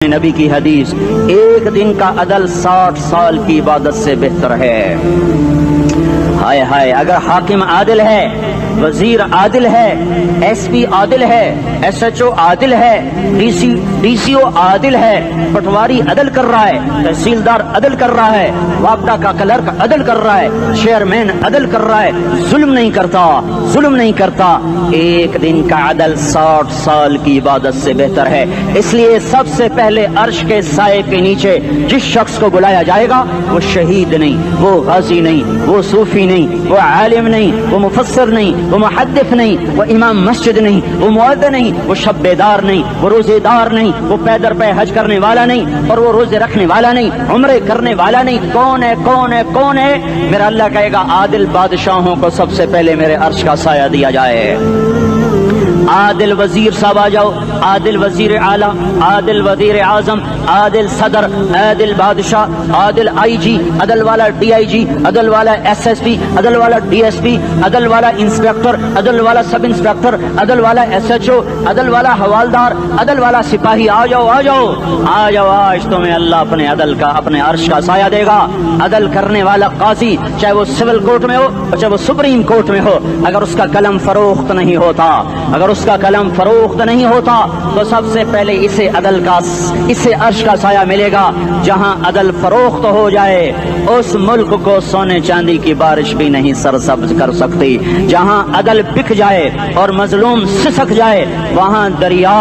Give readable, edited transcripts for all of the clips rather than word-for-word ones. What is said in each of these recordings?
نبی کی حدیث، ایک دن کا عدل 60 سال کی عبادت سے بہتر ہے۔ ہائے ہائے، اگر حاکم عادل ہے، وزیر عادل ہے، ایس پی عادل ہے، ایس ایچ او عادل ہے، ڈی سی او عادل ہے، پٹواری عدل کر رہا ہے، تحصیلدار عدل کر رہا ہے، وابڈا کا کلرک عدل کر رہا ہے، چیئرمین عدل کر رہا ہے، ظلم نہیں کرتا، ایک دن کا عدل 60 سال کی عبادت سے بہتر ہے۔ اس لیے سب سے پہلے عرش کے سائے کے نیچے جس شخص کو بلایا جائے گا وہ شہید نہیں، وہ غازی نہیں، وہ صوفی نہیں، وہ عالم نہیں، وہ مفسر نہیں، وہ محدث نہیں، وہ امام مسجد نہیں، وہ مؤذن نہیں، وہ شب بیدار نہیں، وہ روزے دار نہیں، وہ پیدر پہ حج کرنے والا نہیں، اور وہ روزے رکھنے والا نہیں، عمرے کرنے والا نہیں۔ کون ہے؟ میرا اللہ کہے گا عادل بادشاہوں کو سب سے پہلے میرے عرش کا سایہ دیا جائے۔ عادل وزیر صاحب آ جاؤ، عادل وزیر اعلیٰ، عادل وزیر اعظم، عادل صدر، عادل بادشاہ، عادل آئی جی، عدل والا ڈی آئی جی، عدل والا ایس ایس پی، عدل والا ڈی ایس پی، عدل والا انسپیکٹر، عدل والا سب انسپیکٹر، عدل والا ایس ایچ او، عدل والا حوالدار، عدل والا سپاہی، آ جاؤ آج تمہیں اللہ اپنے عدل کا، اپنے عرش کا سایہ دے گا۔ عدل کرنے والا قاضی، چاہے وہ سول کورٹ میں ہو چاہے وہ سپریم کورٹ میں ہو، اگر اس کا قلم فروخت نہیں ہوتا تو سب سے پہلے اسے عرش کا سایہ ملے گا۔ جہاں عدل فروخت ہو جائے اس ملک کو سونے چاندی کی بارش بھی نہیں سرسبز کر سکتی۔ جہاں عدل بک جائے اور مظلوم سسک جائے وہاں دریا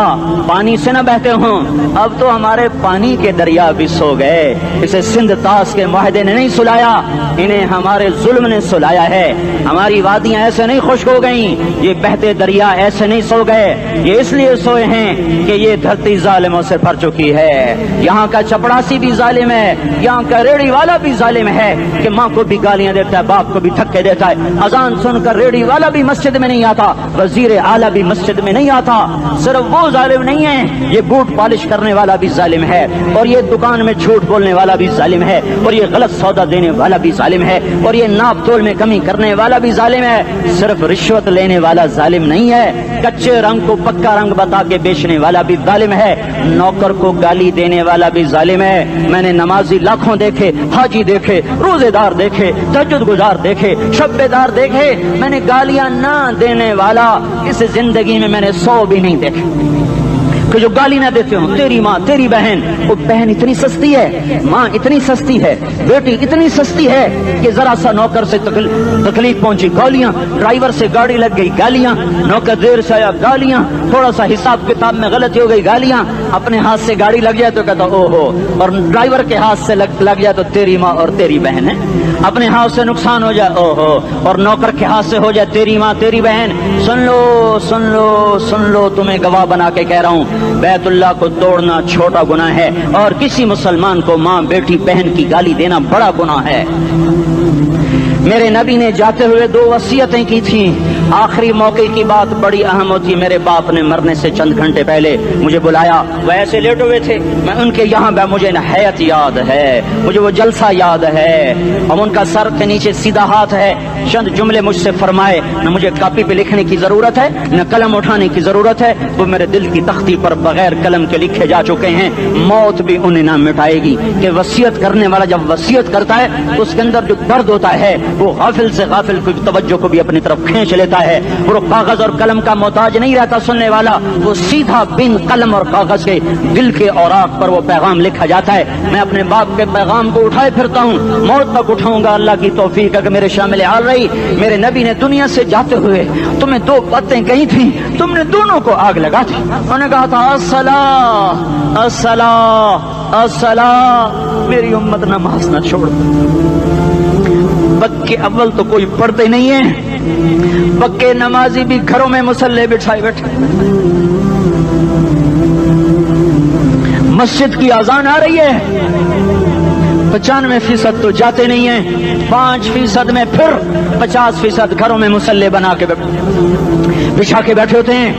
پانی سے نہ بہتے ہوں۔ اب تو ہمارے پانی کے دریا بھی سو گئے، اسے سندھ طاس کے معاہدے نے نہیں سلایا، انہیں ہمارے ظلم نے سلایا ہے۔ ہماری وادیاں ایسے نہیں خشک ہو گئیں، یہ بہتے دریا ایسے نہیں سو گئے، یہ اس لیے سوئے ہیں کہ یہ دھرتی ظالموں سے بھر چکی ہے۔ یہاں کا چپڑاسی بھی ظالم ہے، یہاں کا ریڑھی والا بھی ظالم ہے کہ ماں کو بھی گالیاں دیتا ہے، باپ کو بھی دھکے دیتا ہے۔ اذان سن کر ریڑھی والا بھی مسجد میں نہیں آتا، وزیر اعلیٰ بھی مسجد میں نہیں آتا۔ صرف وہ ظالم نہیں ہے، یہ بوٹ پالش کرنے والا بھی ظالم ہے، اور یہ دکان میں جھوٹ بولنے والا بھی ظالم ہے، اور یہ غلط سودا دینے والا بھی ظالم ہے، اور یہ ناپ تول میں کمی کرنے والا بھی ظالم ہے۔ صرف رشوت لینے والا ظالم نہیں ہے، کچے رنگ کو پکا رنگ بتا کے بیچنے والا بھی ظالم ہے، نوکر کو گالی دینے والا بھی ظالم ہے۔ میں نے نمازی لاکھوں دیکھے، حاجی دیکھے، روزے دار دیکھے، تہجد گزار دیکھے، شب بیدار دیکھے، میں نے گالیاں نہ دینے والا اس زندگی میں نے 100 بھی نہیں دیکھے کہ جو گالی نہ دیتے ہوں۔ تیری ماں، تیری بہن، وہ بہن اتنی سستی ہے، ماں اتنی سستی ہے، بیٹی اتنی سستی ہے کہ ذرا سا نوکر سے تکلیف پہنچی گالیاں، ڈرائیور سے گاڑی لگ گئی گالیاں، نوکر دیر سے آیا گالیاں، تھوڑا سا حساب کتاب میں غلطی ہو گئی گالیاں، اپنے ہاتھ سے گاڑی لگ جائے تو کہتا او ہو، اور ڈرائیور کے ہاتھ سے لگ جائے تو تیری ماں اور تیری بہن ہے، اپنے ہاتھ سے نقصان ہو جائے او ہو، اور نوکر کے ہاتھ سے ہو جائے تیری ماں تیری بہن۔ سن لو تمہیں گواہ بنا کے کہہ رہا ہوں، بیت اللہ کو توڑنا چھوٹا گناہ ہے، اور کسی مسلمان کو ماں، بیٹی، بہن کی گالی دینا بڑا گناہ ہے۔ میرے نبی نے جاتے ہوئے 2 وصیتیں کی تھیں، آخری موقع کی بات بڑی اہم ہوتی۔ میرے باپ نے مرنے سے چند گھنٹے پہلے مجھے بلایا، وہ ایسے لیٹے ہوئے تھے، میں ان کے یہاں مجھے حیات یاد ہے، مجھے وہ جلسہ یاد ہے، اور ان کا سر کے نیچے سیدھا ہاتھ ہے۔ چند جملے مجھ سے فرمائے، نہ مجھے کاپی پہ لکھنے کی ضرورت ہے نہ قلم اٹھانے کی ضرورت ہے، وہ میرے دل کی تختی پر بغیر قلم کے لکھے جا چکے ہیں، موت بھی انہیں نہ مٹائے گی۔ کہ وصیت کرنے والا جب وصیت کرتا ہے تو اس کے اندر جو درد ہوتا ہے وہ غافل سے غافل کی توجہ کو بھی اپنی طرف کھینچ لیتا ہے، وہ کاغذ اور قلم کا محتاج نہیں رہتا سننے والا، وہ سیدھا بن قلم اور کاغذ کے دل کے اوراق پر وہ پیغام لکھا جاتا ہے۔ میں اپنے باپ کے پیغام کو اٹھائے پھرتا ہوں، موت تک اٹھاؤں گا، اللہ کی توفیق ہے کہ میرے شامل حال رہی۔ میرے نبی نے دنیا سے جاتے ہوئے تمہیں 2 باتیں کہی تھیں، تم نے دونوں کو آگ لگا تھی۔ انہوں نے کہا تھا الصلاۃ الصلاۃ الصلاۃ، میری امت نماز نہ چھوڑ۔ پکے اول تو کوئی پڑھتے نہیں ہیں، پکے نمازی بھی گھروں میں مصلے بٹھائے بیٹھے۔ مسجد کی اذان آ رہی ہے، 95% تو جاتے نہیں ہیں، 5% میں پھر 50% گھروں میں مسلح بنا کے بچھا کے بیٹھے ہوتے ہیں۔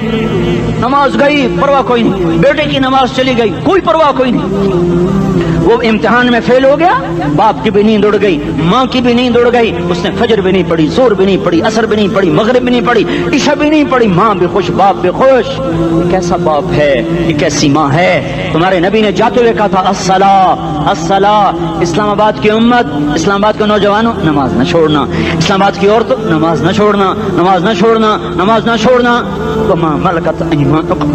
نماز گئی پرواہ کوئی نہیں، بیٹے کی نماز چلی گئی کوئی پرواہ کوئی نہیں، وہ امتحان میں فیل ہو گیا، باپ کی بھی نیند اڑ گئی، ماں کی بھی نیند اڑ گئی، اس نے فجر بھی نہیں پڑھی، زور بھی نہیں پڑھی، عصر بھی نہیں پڑھی، مغرب بھی نہیں پڑھی، عشاء بھی نہیں پڑھی، ماں بھی خوش باپ بھی خوش۔ یہ کیسا باپ ہے، یہ کیسی ماں ہے؟ تمہارے نبی نے جاتے ہوئے کہا تھا الصلاۃ الصلاۃ۔ اسلام آباد کی امت، اسلام آباد کے نوجوانوں، نماز نہ چھوڑنا، اسلام آباد کی عورتوں، نماز نہ چھوڑنا، نماز نہ چھوڑنا، نماز نہ چھوڑنا۔ وما ملکت ایمانکم،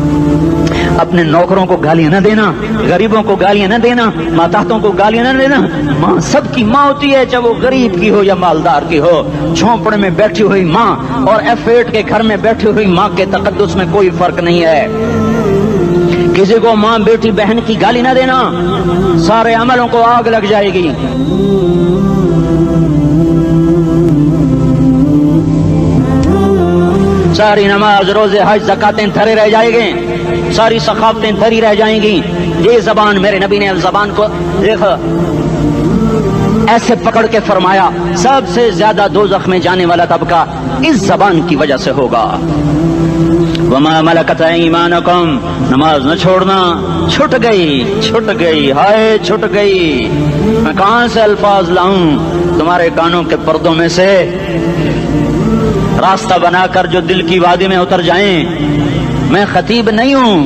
اپنے نوکروں کو گالیاں نہ دینا، غریبوں کو گالیاں نہ دینا، ماتحتوں کو گالیاں نہ دینا۔ ماں سب کی ماں ہوتی ہے، چاہے وہ غریب کی ہو یا مالدار کی ہو۔ جھونپڑے میں بیٹھی ہوئی ماں اور F8 کے گھر میں بیٹھی ہوئی ماں کے تقدس میں کوئی فرق نہیں ہے۔ کسی کو ماں بیٹی بہن کی گالی نہ دینا، سارے عملوں کو آگ لگ جائے گی۔ ساری نماز روزے حج زکاتیں دھرے رہ جائیں گے، ساری ثقافتیں دھری رہ جائیں گی۔ یہ زبان، میرے نبی نے زبان کو دیکھو ایسے پکڑ کے فرمایا سب سے زیادہ دوزخ میں جانے والا طبقہ اس زبان کی وجہ سے ہوگا۔ وما ملکت ایمانکم، نماز نہ چھوڑنا۔ چھٹ گئی ہائے چھٹ گئی۔ میں کہاں سے الفاظ لاؤں تمہارے کانوں کے پردوں میں سے، راستہ بنا کر جو دل کی وادی میں اتر جائیں۔ میں خطیب نہیں ہوں،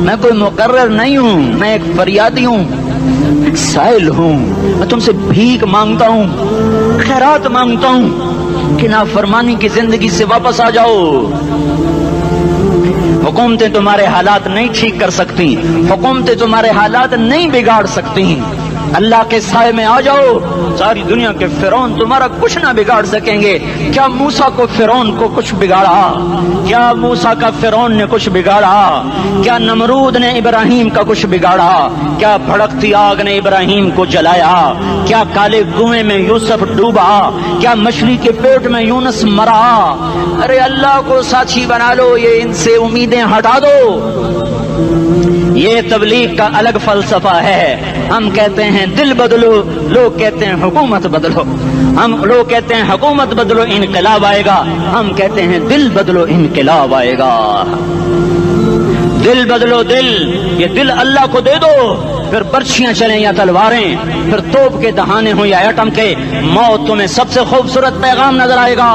میں کوئی مقرر نہیں ہوں، میں ایک فریادی ہوں، سائل ہوں۔ میں تم سے بھیک مانگتا ہوں، خیرات مانگتا ہوں کہ نافرمانی کی زندگی سے واپس آ جاؤ۔ حکومتیں تمہارے حالات نہیں ٹھیک کر سکتی، حکومتیں تمہارے حالات نہیں بگاڑ سکتی۔ اللہ کے سائے میں آ جاؤ، ساری دنیا کے فرعون تمہارا کچھ نہ بگاڑ سکیں گے۔ کیا موسیٰ کو فرعون کو کچھ بگاڑا؟ کیا موسیٰ کا فرعون نے کچھ بگاڑا؟ کیا نمرود نے ابراہیم کا کچھ بگاڑا؟ کیا بھڑکتی آگ نے ابراہیم کو جلایا؟ کیا کالے کنویں میں یوسف ڈوبا؟ کیا مچھلی کے پیٹ میں یونس مرا؟ ارے اللہ کو ساتھی بنا لو، یہ ان سے امیدیں ہٹا دو۔ یہ تبلیغ کا الگ فلسفہ ہے۔ ہم کہتے ہیں دل بدلو، لوگ کہتے ہیں حکومت بدلو۔ لوگ کہتے ہیں حکومت بدلو انقلاب آئے گا، ہم کہتے ہیں دل بدلو انقلاب آئے گا۔ دل بدلو، یہ دل اللہ کو دے دو، پھر برچیاں چلیں یا تلواریں، پھر توپ کے دہانے ہوں یا ایٹم کے، موت تمہیں سب سے خوبصورت پیغام نظر آئے گا۔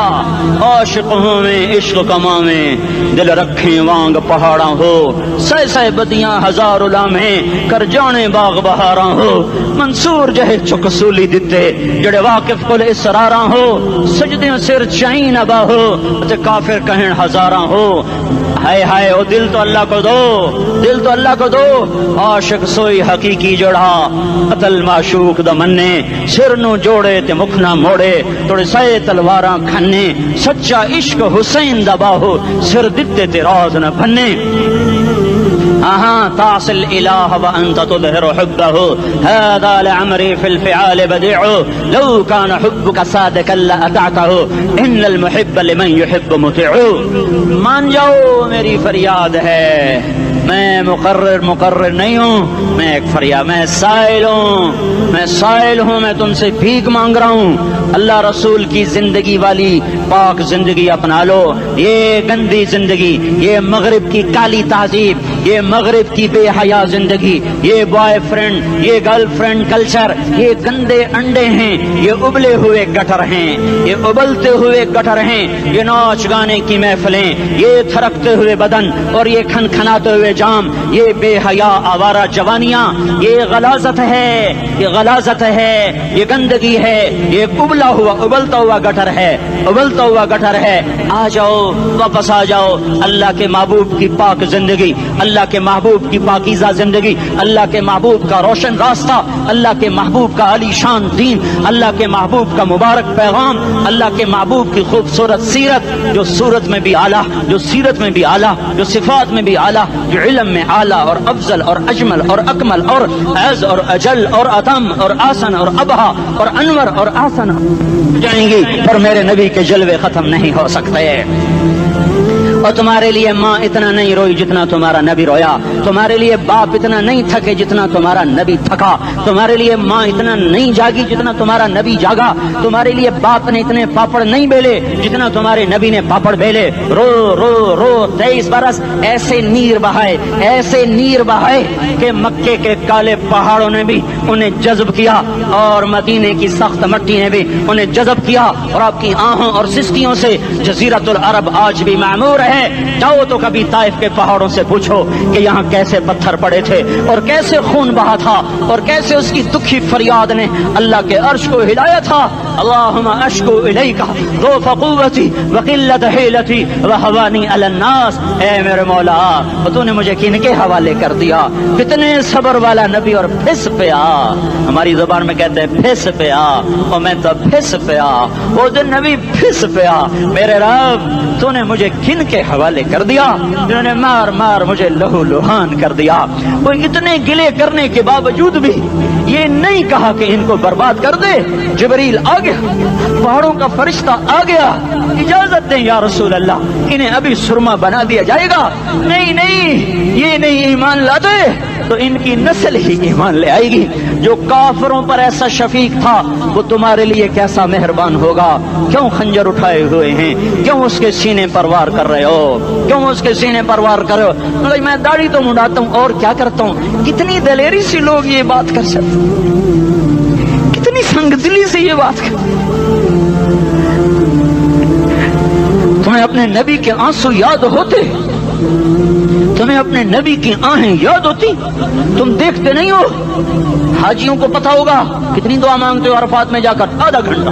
عاشق ہوں میں عشق کما میں، دل رکھیں وانگ پہاڑاں ہو، سہ بدیاں ہزار لامہیں، کر جانے باغ بہاراں ہو، منصور جہے چک سولی دتے، جڑے واقف کل اسراراں ہو، سجدیں سر چائیں نبا ہو، کافر کہیں ہزاراں ہو۔ ہائے ہائے او دل تو اللہ کو دو، دل تو اللہ کو دو۔ عاشق سوئی حقیقی جوڑا، قتل معشوق دا مننے، سر نو جوڑے تے مکھ نہ موڑے، توڑے سائے تلواراں کھنے، سچا عشق حسین دا باہو، سر دتے تے راز نہ بھنے۔ تعصي الإله وأنت تظهر حبه، هذا لعمري في الفعال بديع، لو كان حبك صادقا لأطعته، إن المحب لمن يحب مطيع۔ مان جاؤ میری فریاد ہے، میں مقرر نہیں ہوں، میں ایک فریاد، میں سائل ہوں، میں تم سے بھیک مانگ رہا ہوں۔ اللہ رسول کی زندگی والی پاک زندگی اپنا لو۔ یہ گندی زندگی، یہ مغرب کی کالی تہذیب، یہ مغرب کی بے حیا زندگی، یہ بوائے فرینڈ، یہ گرل فرینڈ کلچر، یہ گندے انڈے ہیں، یہ ابلے ہوئے گٹر ہیں، یہ ابلتے ہوئے گٹر ہیں، یہ ناچ گانے کی محفلیں، یہ تھرکتے ہوئے بدن اور یہ کھنکھناتے ہوئے جام، یہ بے حیا آوارہ جوانیاں، یہ غلاظت ہے، یہ غلاظت ہے، یہ گندگی ہے، یہ ابلتا ہوا گٹر ہے، ابلتا ہوا گٹر ہے۔ آ جاؤ، واپس آ جاؤ اللہ کے محبوب کی پاک زندگی، اللہ کے محبوب کی پاکیزہ زندگی، اللہ کے محبوب کا روشن راستہ، اللہ کے محبوب کا علی شان دین، اللہ کے محبوب کا مبارک پیغام، اللہ کے محبوب کی خوبصورت سیرت، جو صورت میں بھی اعلیٰ، جو سیرت میں بھی اعلیٰ، جو صفات میں بھی اعلیٰ، جو علم میں اعلیٰ اور افضل اور اجمل اور اکمل اور اعز اور اجل اور اتم اور آسن اور ابہا اور انور اور آسن جائیں گی، پر میرے نبی کے جلوے ختم نہیں ہو سکتے۔ اور تمہارے لیے ماں اتنا نہیں روئی جتنا تمہارا نبی رویا، تمہارے لیے باپ اتنا نہیں تھکے جتنا تمہارا نبی تھکا، تمہارے لیے ماں اتنا نہیں جاگی جتنا تمہارا نبی جاگا، تمہارے لیے باپ نے اتنے پاپڑ نہیں بیلے جتنا تمہارے نبی نے پاپڑ بیلے۔ رو رو رو 23 برس ایسے نیر بہائے، ایسے نیر بہائے کہ مکے کے کالے پہاڑوں نے بھی انہیں جذب کیا اور مدینے کی سخت مٹی نے بھی انہیں جذب کیا، اور آپ کی آہوں اور سسکیوں سے جزیرۃ العرب آج بھی معمور ہے۔ جاؤ تو کبھی طائف کے پہاڑوں سے پوچھو کہ یہاں کیسے پتھر پڑے تھے اور کیسے خون بہا تھا اور کیسے اس کی دکھی فریاد نے اللہ کے عرش کو ہلایا تھا۔ اللہم اشکو الیک ضعف قوتی وقلت حیلتی وہوانی علی الناس، اے میرے مولا تو نے مجھے کن کے حوالے کر دیا؟ کتنے صبر والا نبی، اور پھس پیا، ہماری زبان میں کہتے ہیں پھس پیا، اور میں تو پھس پیا، وہ دن نبی پھس پیا۔ میرے رب تو نے مجھے کن کے حوالے کر دیا جنہوں نے مار مار مجھے لہو لہان کر دیا؟ وہ اتنے گلے کرنے کے باوجود بھی یہ نہیں کہا کہ ان کو برباد کر دے۔ جبریل آ گیا، پہاڑوں کا فرشتہ آ گیا، اجازت دیں یا رسول اللہ، انہیں ابھی سرما بنا دیا جائے گا۔ نہیں نہیں، یہ نہیں ایمان لاتے تو ان کی نسل ہی ایمان لے آئے گی۔ جو کافروں پر ایسا شفیق تھا وہ تمہارے لیے کیسا مہربان ہوگا؟ کیوں خنجر اٹھائے ہوئے ہیں؟ کیوں اس کے سینے پر وار کر رہے ہو؟ کیوں اس کے سینے پر وار کر رہے ہو؟ میں داڑھی تو مڈاتا ہوں اور کیا کرتا ہوں۔ کتنی دلیری سے لوگ یہ بات کر سکتے، کتنی سنگ دلی سے یہ بات کر۔ تمہیں اپنے نبی کے آنسو یاد ہوتے؟ تمہیں اپنے نبی کی آہیں یاد ہوتی؟ تم دیکھتے نہیں ہو؟ حاجیوں کو پتا ہوگا کتنی دعا مانگتے ہو عرفات میں جا کر؟ آدھا گھنٹہ،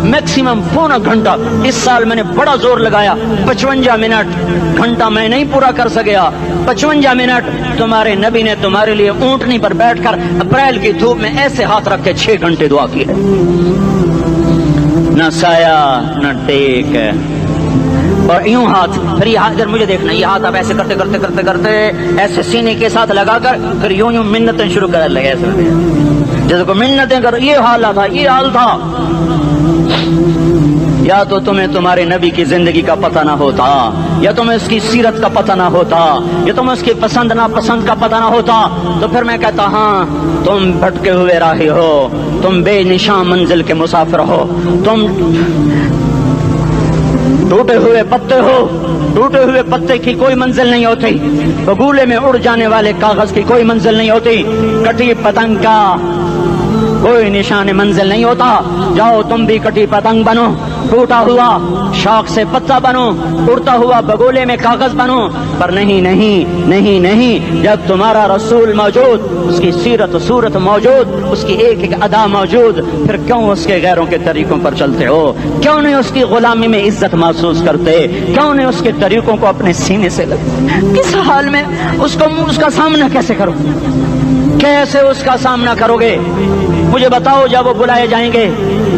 میکسیمم پونا گھنٹہ۔ اس سال میں نے بڑا زور لگایا، 55 منٹ، گھنٹہ میں نہیں پورا کر سکیا، 55 منٹ تمہارے نبی نے تمہارے لیے اونٹنی پر بیٹھ کر اپریل کی دھوپ میں ایسے ہاتھ رکھ کے 6 گھنٹے دعا کی ہے۔ نہ سایہ نہ ٹیک، اور یوں ہاتھ، پھر یہ ہاتھ ادھر مجھے دیکھنا، یہ ہاتھ آپ ایسے کرتے کرتے کرتے کرتے ایسے سینے کے ساتھ لگا کر پھر یوں یوں منتیں شروع کر لگے، ایسے جیسے کو منتیں کر۔ یہ حال تھا، یہ حال تھا۔ یا تو تمہیں تمہارے نبی کی زندگی کا پتہ نہ ہوتا، یا تمہیں اس کی سیرت کا پتہ نہ ہوتا، یا تمہیں اس کی پسند ناپسند کا پتہ نہ ہوتا، تو پھر میں کہتا ہاں تم بھٹکے ہوئے راہی ہو، تم بے نشان منزل کے مسافر ہو، تم ٹوٹے ہوئے پتے ہو۔ ٹوٹے ہوئے پتے کی کوئی منزل نہیں ہوتی، بگولے میں اڑ جانے والے کاغذ کی کوئی منزل نہیں ہوتی، کٹی پتنگ کا کوئی نشان منزل نہیں ہوتا۔ جاؤ تم بھی کٹی پتنگ بنو، ٹوٹا ہوا شاخ سے پتا بنو، اڑتا ہوا بگولے میں کاغذ بنو، پر نہیں نہیں نہیں نہیں، جب تمہارا رسول موجود، اس کی سیرت صورت موجود، اس کی ایک ایک ادا موجود، پھر کیوں اس کے غیروں کے طریقوں پر چلتے ہو؟ کیوں نہیں اس کی غلامی میں عزت محسوس کرتے؟ کیوں نہیں اس کے طریقوں کو اپنے سینے سے لگتے؟ کس حال میں اس کا سامنا کیسے کرو؟ کیسے اس کا سامنا کرو گے؟ مجھے بتاؤ، جب وہ بلائے جائیں گے،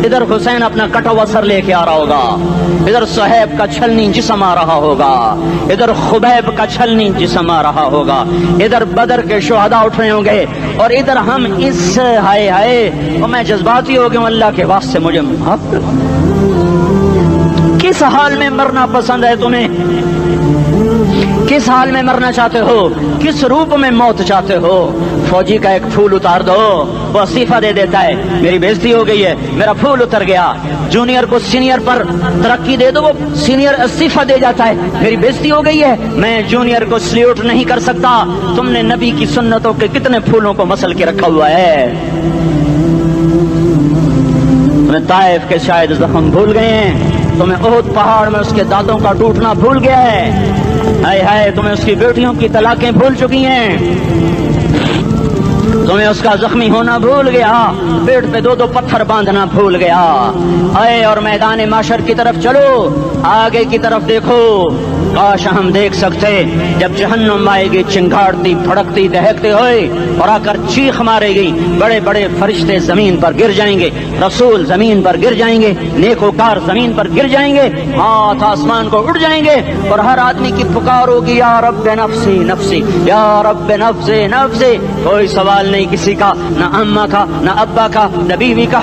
ادھر حسین اپنا کٹا ہوا سر لے کے آ رہا ہوگا، ادھر صہیب کا چھلنی جسم آ رہا ہوگا، ادھر خبیب کا چھلنی جسم آ رہا ہوگا، ادھر بدر کے شہداء اٹھ رہے ہوں گے، اور ادھر ہم اس ہائے ہائے، اور میں جذباتی ہو گیا ہوں، اللہ کے واسطے مجھے معاف کر۔ کس حال میں مرنا پسند ہے تمہیں؟ کس حال میں مرنا چاہتے ہو؟ کس روپ میں موت چاہتے ہو؟ فوجی کا ایک پھول اتار دو، وہ استعفیٰ دے دیتا ہے، میری بےزتی ہو گئی ہے، میرا پھول اتر گیا۔ جونیئر کو سینئر پر ترقی دے دو، وہ سینئر استعفیٰ دے جاتا ہے، میری بےزتی ہو گئی ہے، میں جونیئر کو سلیوٹ نہیں کر سکتا۔ تم نے نبی کی سنتوں کے کتنے پھولوں کو مسل کے رکھا ہوا ہے؟ تمہیں طائف کے شاید زخم بھول گئے ہیں، تمہیں احد پہاڑ میں اس کے دانتوں کا ٹوٹنا بھول گیا ہے، ہائے ہائے تمہیں اس کی بیٹیوں کی طلاقیں بھول چکی ہیں، تمہیں اس کا زخمی ہونا بھول گیا، پیٹ پہ 2 پتھر باندھنا بھول گیا۔ آئے اور میدان معاشر کی طرف چلو، آگے کی طرف دیکھو۔ کاش ہم دیکھ سکتے جب جہنم آئے گی چنگاڑتی بھڑکتی دہکتے ہوئے اور آ کر چیخ مارے گی، بڑے بڑے فرشتے زمین پر گر جائیں گے، رسول زمین پر گر جائیں گے، نیکوکار زمین پر گر جائیں گے، ہاتھ آسمان کو اڑ جائیں گے، اور ہر آدمی کی پکار ہوگی یا رب نفسی نفسی، یا رب نفسی نفسی۔ کوئی سوال نہیں کسی کا، نہ اماں کا، نہ ابا کا، نہ بیوی کا،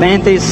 35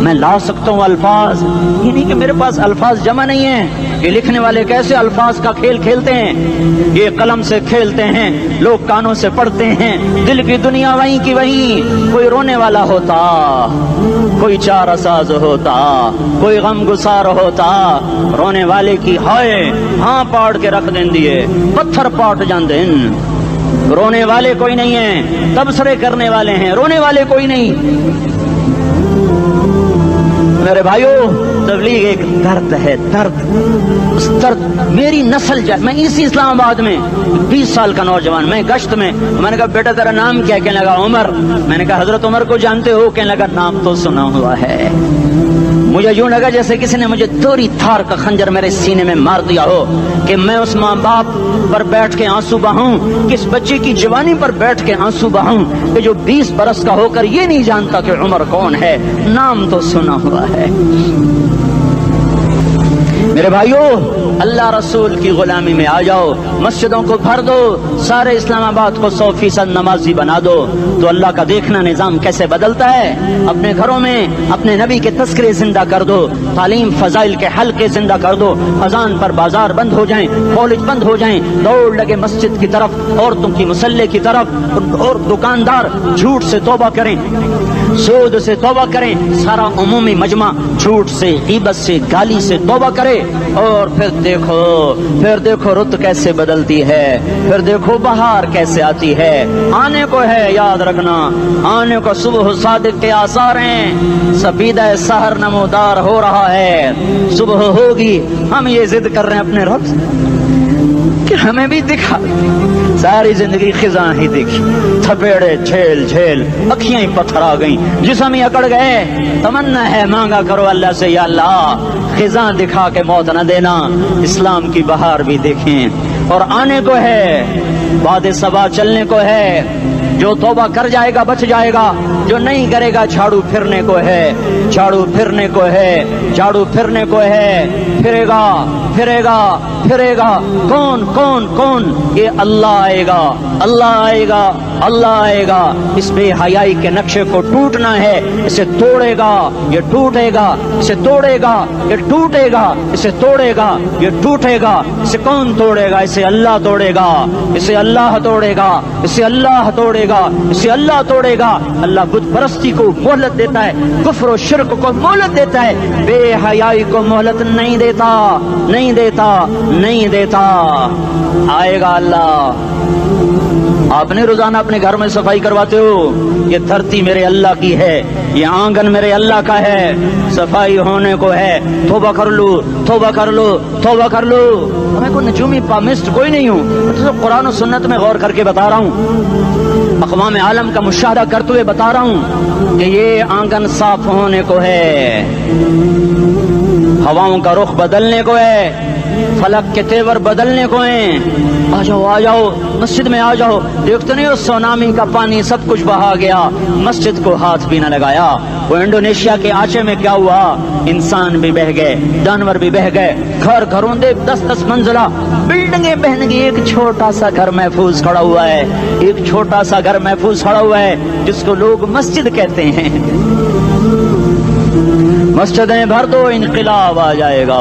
میں لا سکتا ہوں الفاظ، یہ نہیں کہ میرے پاس الفاظ جمع نہیں ہیں۔ یہ لکھنے والے کیسے الفاظ کا کھیل کھیلتے ہیں، یہ قلم سے کھیلتے ہیں، لوگ کانوں سے پڑھتے ہیں، دل کی دنیا وہیں کی وہیں۔ کوئی رونے والا ہوتا، کوئی چارہ ساز ہوتا، کوئی غم گسار ہوتا، رونے والے کی ہائے ہاں پاڑ کے رکھ دیں دیے، پتھر پاٹ جان دیں۔ رونے والے کوئی نہیں ہیں، تبصرے کرنے والے ہیں، رونے والے کوئی نہیں۔ میرے بھائیو، تبلیغ ایک درد ہے، درد، اس درد میری نسل جائے۔ میں اسی اسلام آباد میں 20 سال کا نوجوان، میں گشت میں نے کہا بیٹا تیرا نام کیا؟ کہنے لگا عمر۔ میں نے کہا حضرت عمر کو جانتے ہو؟ کہنے لگا نام تو سنا ہوا ہے۔ مجھے یوں لگا جیسے کسی نے مجھے دوری تھار کا خنجر میرے سینے میں مار دیا ہو، کہ میں اس ماں باپ پر بیٹھ کے آنسو بہاؤں، کس بچے کی جوانی پر بیٹھ کے آنسو بہاؤں کہ جو 20 برس کا ہو کر یہ نہیں جانتا کہ عمر کون ہے، نام تو سنا ہوا ہے۔ میرے بھائیو، اللہ رسول کی غلامی میں آ جاؤ، مسجدوں کو بھر دو، سارے اسلام آباد کو 100% نمازی بنا دو، تو اللہ کا دیکھنا نظام کیسے بدلتا ہے۔ اپنے گھروں میں اپنے نبی کے تذکرے زندہ کر دو، تعلیم فضائل کے حلقے زندہ کر دو، اذان پر بازار بند ہو جائیں، کالج بند ہو جائیں، دوڑ لگے مسجد کی طرف، عورتوں کی مصلے کی طرف، اور دکاندار جھوٹ سے توبہ کریں، سود سے توبہ کریں، سارا عمومی مجمع جھوٹ سے، غیبت سے، گالی سے توبہ کرے، اور پھر دیکھو رت کیسے بدلتی ہے، پھر دیکھو بہار کیسے آتی ہے۔ آنے کو ہے، یاد رکھنا، آنے کو صبح صادق کے آثار ہیں، سفیدہ سحر نمودار ہو رہا ہے، صبح ہوگی۔ ہم یہ ضد کر رہے ہیں اپنے رب کہ ہمیں بھی دکھا، ساری زندگی خزاں ہی دیکھی، تھپیڑے جھیل جھیل، اکھیاں ہی پتھر آ گئیں، جسم ہی اکڑ گئے۔ تمنا ہے مانگا کرو اللہ سے، یا اللہ خزاں دکھا کے موت نہ دینا، اسلام کی بہار بھی دیکھیں۔ اور آنے کو ہے، باد صبا چلنے کو ہے، جو توبہ کر جائے گا بچ جائے گا، جو نہیں کرے گا جھاڑو پھرنے کو ہے، جھاڑو پھرنے کو ہے، جھاڑو پھرنے کو ہے، پھرے گا پھرے گا پھرے گا۔ کون کون کون؟ یہ اللہ آئے گا، اللہ آئے گا، اللہ آئے گا۔ اس بے حیائی کے نقشے کو ٹوٹنا ہے، اسے توڑے گا، یہ ٹوٹے گا، اسے توڑے گا، یہ ٹوٹے گا، اسے توڑے گا، یہ ٹوٹے گا۔ اسے کون توڑے گا؟ اسے اللہ توڑے گا، اسے اللہ توڑے گا، اسے اللہ توڑے گا، اسے اللہ توڑے گا۔ اللہ بت پرستی کو مہلت دیتا ہے، کفر و شرک کو مہلت دیتا ہے، بے حیائی کو مہلت نہیں دیتا، نہیں دیتا، نہیں دیتا۔ آئے گا اللہ۔ آپ نے روزانہ اپنے گھر میں صفائی کرواتے ہو، یہ دھرتی میرے اللہ کی ہے، یہ آنگن میرے اللہ کا ہے، صفائی ہونے کو ہے، توبہ کر لو، توبہ کر لو، توبہ کر لو۔ میں کوئی نجومی پامسٹ کوئی نہیں ہوں، میں تو قرآن و سنت میں غور کر کے بتا رہا ہوں، اقوام عالم کا مشاہدہ کرتے ہوئے بتا رہا ہوں کہ یہ آنگن صاف ہونے کو ہے، ہواؤں کا رخ بدلنے کو ہے، فلک کے تیور بدلنے کو ہیں۔ آ جاؤ آ جاؤ، مسجد میں آ جاؤ۔ دیکھتے نہیں ہو سونامی کا پانی سب کچھ بہا گیا، مسجد کو ہاتھ بھی نہ لگایا۔ وہ انڈونیشیا کے آچے میں کیا ہوا؟ انسان بھی بہ گئے، جانور بھی بہ گئے، گھر گھروں دے 10-10 منزلہ بلڈنگیں بہن گئی، ایک چھوٹا سا گھر محفوظ کھڑا ہوا ہے، ایک چھوٹا سا گھر محفوظ کھڑا ہوا ہے جس کو لوگ مسجد کہتے ہیں۔ مسجدیں بھر دو، انقلاب آ جائے گا۔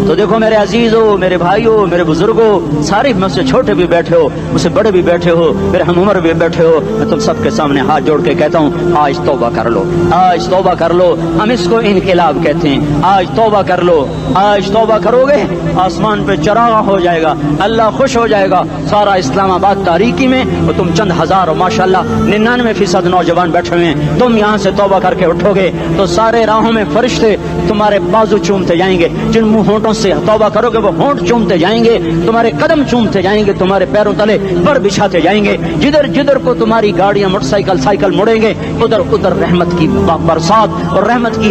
تو دیکھو میرے عزیزو، میرے بھائیو، میرے بزرگوں، سارے مجھ سے چھوٹے بھی بیٹھے ہو، مجھ سے بڑے بھی بیٹھے ہو، میرے ہم عمر بھی بیٹھے ہو، میں تم سب کے سامنے ہاتھ جوڑ کے کہتا ہوں آج توبہ کر لو، آج توبہ کر لو۔ ہم اس کو انقلاب کہتے ہیں۔ آج توبہ کر لو، آج توبہ کرو گے آسمان پہ چراغ ہو جائے گا، اللہ خوش ہو جائے گا۔ سارا اسلام آباد تاریکی میں اور تم چند ہزار، ماشاءاللہ 99% نوجوان بیٹھے ہوئے ہیں، تم یہاں سے توبہ کر کے اٹھو گے تو سارے راہوں میں فرشتے تمہارے بازو چومتے جائیں گے، جن منہ ہونٹوں سے توبہ کرو گے وہ ہونٹ چومتے جائیں گے، تمہارے قدم چومتے جائیں گے، تمہارے پیروں تلے پر بچھاتے جائیں گے، جدھر جدھر کو تمہاری گاڑیاں موٹر سائیکل سائیکل مڑیں گے ادھر ادھر رحمت کی برسات اور رحمت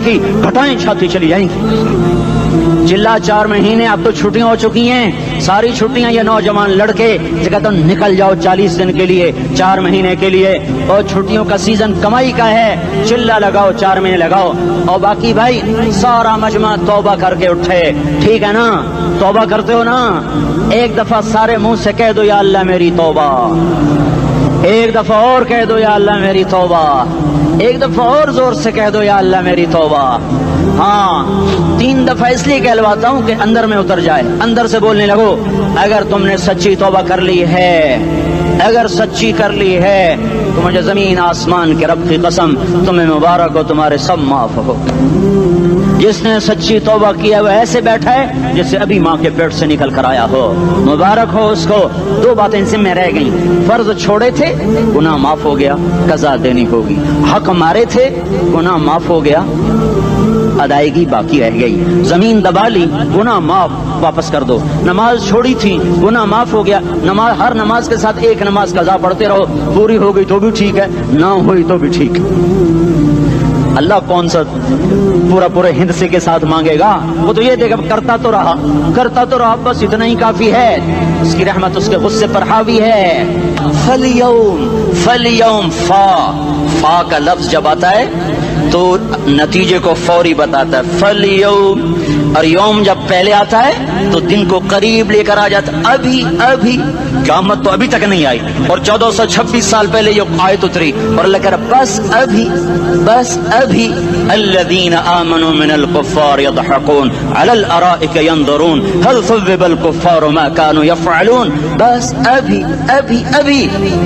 کی گھٹائیں چھاتی چلی جائیں گی۔ جلا 4 مہینے اب تو چھٹیاں ہو چکی ہیں، ساری چھٹیاں یہ نوجوان لڑکے کہتے ہیں نکل جاؤ 40 دن کے لیے، 4 مہینے کے لیے، اور چھٹیوں کا سیزن کمائی کا ہے، چلا لگاؤ 4 مہینے لگاؤ، اور باقی بھائی سارا مجمع توبہ کر کے اٹھے، ٹھیک ہے نا؟ توبہ کرتے ہو نا؟ ایک دفعہ سارے منہ سے کہہ دو یا اللہ میری توبہ، ایک دفعہ اور کہہ دو یا اللہ میری توبہ، ایک دفعہ اور زور سے کہہ دو یا اللہ میری توبہ۔ ہاں 3 دفعہ اس لیے کہلواتا ہوں کہ اندر میں اتر جائے، اندر سے بولنے لگو اگر تم نے سچی توبہ کر لی ہے، اگر سچی کر لی ہے تو مجھے زمین آسمان کے رب کی قسم تمہیں مبارک ہو، تمہارے سب معاف ہو۔ جس نے سچی توبہ کیا وہ ایسے بیٹھا ہے جسے ابھی ماں کے پیٹ سے نکل کر آیا ہو، مبارک ہو اس کو۔ 2 باتیں ذمہ رہ گئیں، فرض چھوڑے تھے گناہ معاف ہو گیا، قضا دینی ہوگی، حق مارے تھے گناہ معاف ہو گیا، ادائیگی باقی رہ گئی، زمین دبا لی گناہ معاف، واپس کر دو، نماز چھوڑی تھی گناہ معاف ہو گیا، نماز ہر نماز کے ساتھ ایک نماز قضا پڑھتے رہو، پوری ہو گئی تو بھی ٹھیک ہے، نہ ہوئی تو بھی ٹھیک ہے۔ اللہ کون سا پورے ہند سے کے ساتھ مانگے گا، وہ تو یہ دے گا کرتا تو رہا بس اتنا ہی کافی ہے، اس کی رحمت اس کے غصے پر حاوی ہے۔ فَالْيَوْمِ فا کا لفظ جب آتا ہے تو نتیجے کو فوری بتاتا ہے، فَالْيَوْمِ، اور یوم جب پہلے آتا ہے تو دن کو قریب لے کر آ جاتا، ابھی قیامت تو ابھی تک نہیں آئی، اور 1426 سال پہلے یہ آیت اتری، اور اللہ کہہ رہا بس ابھی الذین آمنوا من الکفار یضحکون علی الارائک ینظرون هل ثوب الکفار ما كانوا يفعلون، بس ابھی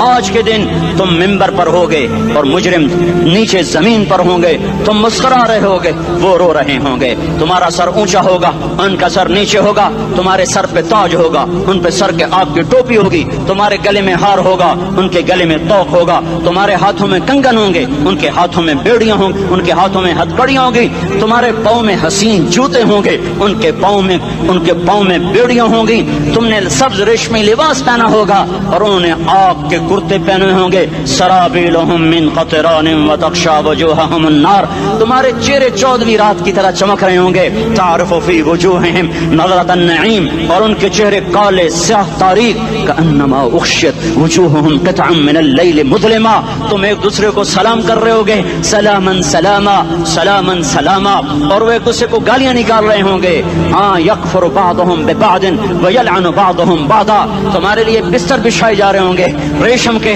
آج کے دن تم منبر پر ہوگے اور مجرم نیچے زمین پر ہوں گے، تم مسکرا رہے ہوگے وہ رو رہے ہوں گے، تمہارا سر اونچا ہوگا ان کا سر نیچے ہوگا، تمہارے سر پہ تاج ہوگا ان پہ سر کے آگ کی ٹوپی ہوگی، تمہارے گلے میں ہار ہوگا ان کے گلے میں توق ہوگا، تمہارے ہاتھوں میں کنگن ہوں گے ان کے ہاتھوں میں بیڑیاں ہوں گی، ان کے ہاتھوں میں ہتھکڑیاں ہوں گی، تمہارے پاؤں میں حسین جوتے ہوں گے ان کے پاؤں میں بیڑیاں ہوں گی، تم نے سبز ریشمی لباس پہنا ہوگا اور انہوں نے آگ کے کرتے پہنے ہوں گے، سرابیلہم من قطران وتغشی وجوہہم النار، تمہارے چہرے 14ویں رات کی طرح چمک رہے ہوں گے، تعرف فی وجوہہم نظرۃ النعیم، اور ان کے چہرے کالے سیاہ تاریک، کأنما اغشیت وجوہہم قطعا من اللیل مظلما، تم ایک دوسرے کو سلام کر رہے ہوگے، سلامن سلاما سلامن سلاما، اور وہ ایک دوسرے کو گالیاں نکال رہے ہوں گے، ہاں یکفر بعضہم ببعض ویلعن بعضہم بعضا، تمہارے لیے بستر بچھائے جا رہے ہوں گے ریشم کے،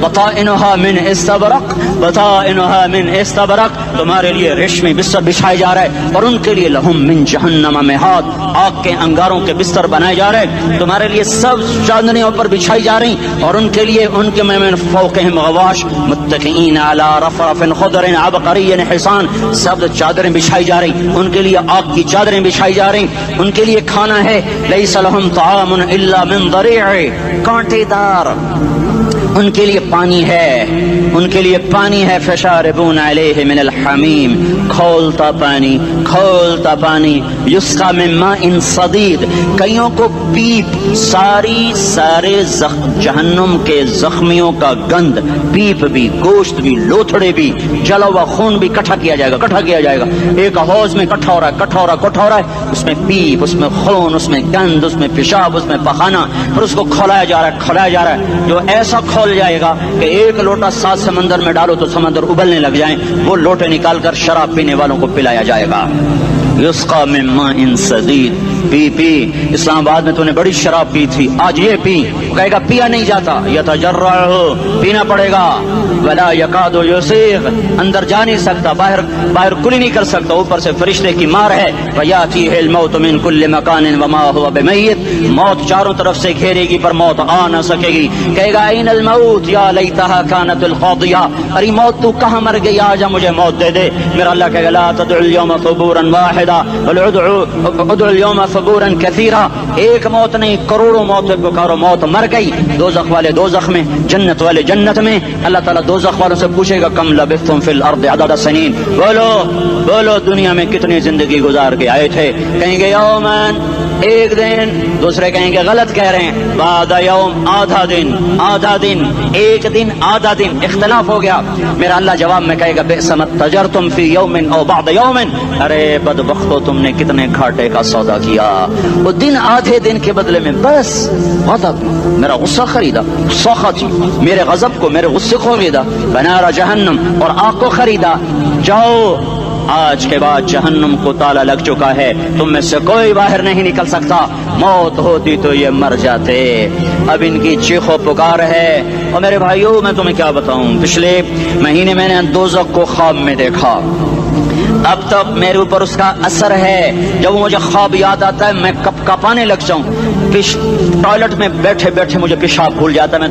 بطائنها من استبرق، بطائنها من استبرق، تمہارے لیے ریشمی بستر بچھائے جا رہے ہیں، اور ان کے لیے لہم من جہنم مہاد، آگ کے انگاروں کے بستر بنائے جا رہے ہیں، تمہارے لیے سب چادریوں پر بچھائی جا رہی، اور ان کے لیے ان کے من فوقہم غواش متکئین علی رفرف خضر عبقری حسان، سب چادریں بچھائی جا رہی، ان کے لیے آگ کی چادریں بچھائی جا رہی، ان کے لیے کھانا ہے لیس لہم طعام الا من ضریع، کانٹے دار، ان کے لیے پانی ہے، ان کے لیے پانی ہے، فشاربون علیہ من الحمیم، کھولتا پانی، یسقا من ماء صدید، کئیوں کو پیپ، سارے جہنم کے زخمیوں کا گند، پیپ بھی، گوشت بھی، لوتھڑے بھی، جلا ہوا خون بھی کٹھا کیا جائے گا، ایک حوض میں کٹھا ہو رہا ہے، اس میں پیپ، اس میں خون، اس میں گند، اس میں پیشاب، اس میں پخانہ، پھر اس کو کھولایا جا رہا ہے، جو ایسا کھول جائے گا کہ 1 لوٹا 7 سمندر میں ڈالو تو سمندر ابلنے لگ جائیں، وہ لوٹے نکال کر شراب پینے والوں کو پلایا جائے گا، یسقا من ماء صدید، پی اسلام آباد میں تو نے بڑی شراب پی تھی، آج یہ پی، وہ کہے گا پیا نہیں جاتا، یتجرعہ، پینا پڑے گا، ولا یکاد یسیغ، اندر جا نہیں سکتا، باہر کلی نہیں کر سکتا، اوپر سے فرشتے کی مار ہے، ویاتیہ الموت من کل مکان وما هو بمیت، موت چاروں طرف سے گھیرے گی پر موت آ نہ سکے گی، کہے گا این الموت یا لیتہا کانت القاضیہ، ارے موت تو کہاں مر گئی، آجا مجھے موت دے دے، میرا اللہ کہے گا لا تدعو اليوم ثبورا واحدا بل ادعو اليوم ثبورا کثیرا، ایک موت نہیں کروڑوں موت پکارو، موت مر گئی، دوزخ والے دوزخ میں، جنت والے جنت میں، اللہ تعالیٰ دوزخ والوں سے پوچھے گا کم لبثتم فی الارض عدد سنین، بولو دنیا میں کتنی زندگی گزار کے آئے تھے، کہیں گے یومن، ایک دن، دوسرے کہیں گے غلط کہہ رہے ہیں، بعد یوم، آدھا دن، ایک دن آدھا دن، اختلاف ہو گیا، میرا اللہ جواب میں کہے گا بئس ما تجرتم فی یوم او بعد یوم، ارے بدبختو تم نے کتنے گھاٹے کا سودا کیا، وہ دن آدھے دن کے بدلے میں بس غضب، میرا غصہ خریدا، سخط میرے غضب کو، میرے غصے کو خریدا، بنار جہنم، اور آگ کو خریدا، جاؤ آج کے بعد جہنم کو تالا لگ چکا ہے, تم میں سے کوئی باہر نہیں نکل سکتا, موت ہوتی تو یہ مر جاتے. اب ان کی چیخو پکار ہے. اور میرے بھائیوں میں تمہیں کیا بتاؤں, پچھلے مہینے میں نے دوزخ کو خواب میں دیکھا, اب تک میرے اوپر اس کا اثر ہے. جب مجھے خواب یاد آتا ہے میں کپ کپانے لگ جاؤں, ٹوائلٹ میں بیٹھے بیٹھے مجھے پیشاب بھول جاتا ہے.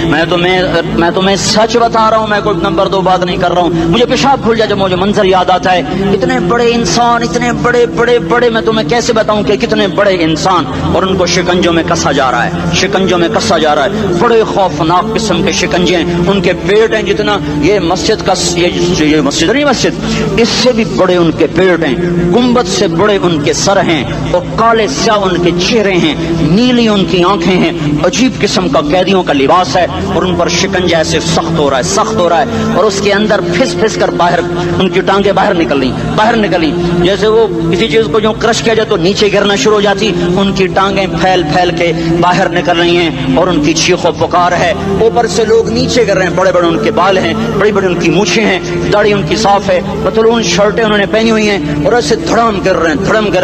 میں تمہیں سچ بتا رہا ہوں, میں کوئی نمبر 2 بات نہیں کر رہا ہوں. مجھے پیشاب بھول جاتا ہے جب مجھے منظر یاد آتا ہے. اتنے بڑے انسان, اتنے بڑے بڑے بڑے, میں تمہیں کیسے بتاؤں کہ کتنے بڑے انسان, اور ان کو شکنجوں میں کسا جا رہا ہے, شکنجوں میں کسا جا رہا ہے. بڑے خوفناک قسم کے شکنجے ہیں. ان کے پیٹ ہیں جتنا یہ مسجد کا, یہ مسجد نہیں, مسجد اس سے بھی بڑے ان کے پیٹ ہیں, گنبد سے بڑے ان کے سر ہیں, اور کالے سیاہ ان کے چہرے ہیں, نیلی ان کی آنکھیں ہیں. عجیب قسم کا قیدیوں کا لباس ہے, اور ان پر شکنجہ ایسے سخت ہو رہا ہے, سخت ہو رہا ہے. اور اس کے اندر پھس پھس کر باہر ان کی ٹانگیں باہر نکلی, جیسے وہ کسی چیز کو جو کرش کیا جائے تو نیچے گرنا شروع ہو جاتی. ان کی ٹانگیں پھیل پھیل کے باہر نکل رہی ہیں, اور ان کی چیخ و پکار ہے. اوپر سے لوگ نیچے گر رہے ہیں, بڑے بڑے ان کے بال ہیں, بڑی بڑی ان کی مونچھیں ہیں, داڑھی ان کی صاف ہے, پتلون شرٹیں انہوں نے پہنی ہوئی ہیں, اور ایسے دھڑم کر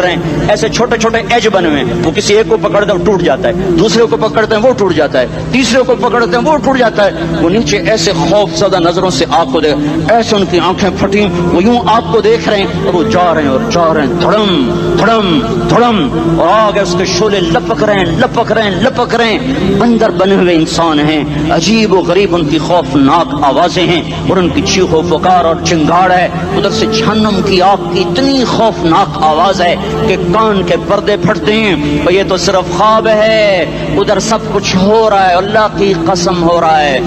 رہے ہیں. ایسے چھوٹے چھوٹے ایج بنے ہوئے ہیں. وہ کسی ایک کو پکڑتے ہیں ٹوٹ جاتا ہے, دوسرے کو پکڑتے ہیں وہ ٹوٹ جاتا ہے, تیسرے کو پکڑتے ہیں وہ ٹوٹ جاتا ہے. وہ نیچے ایسے خوف زدہ نظروں سے آپ کو دیکھ, ایسے ان کی آنکھیں پھٹی, وہ یوں آپ کو دیکھ رہے ہیں, اور وہ جا رہے ہیں, دھڑم دھڑم دھڑم, اور آگے اس کے شعلے لپک رہے ہیں. بندر بنے ہوئے انسان ہیں, عجیب و غریب ان کی خوفناک آوازیں ہیں, اور ان کی چیخ و پکار اور چنگاڑ ہے. ادھر سے جہنم کی آگ کی اتنی خوفناک آواز ہے کہ کان کے پردے پھٹتے ہیں. اور یہ تو صرف خواب ہے, ادھر سب کچھ ہو رہا ہے, اللہ کی قسم ہو رہا ہے.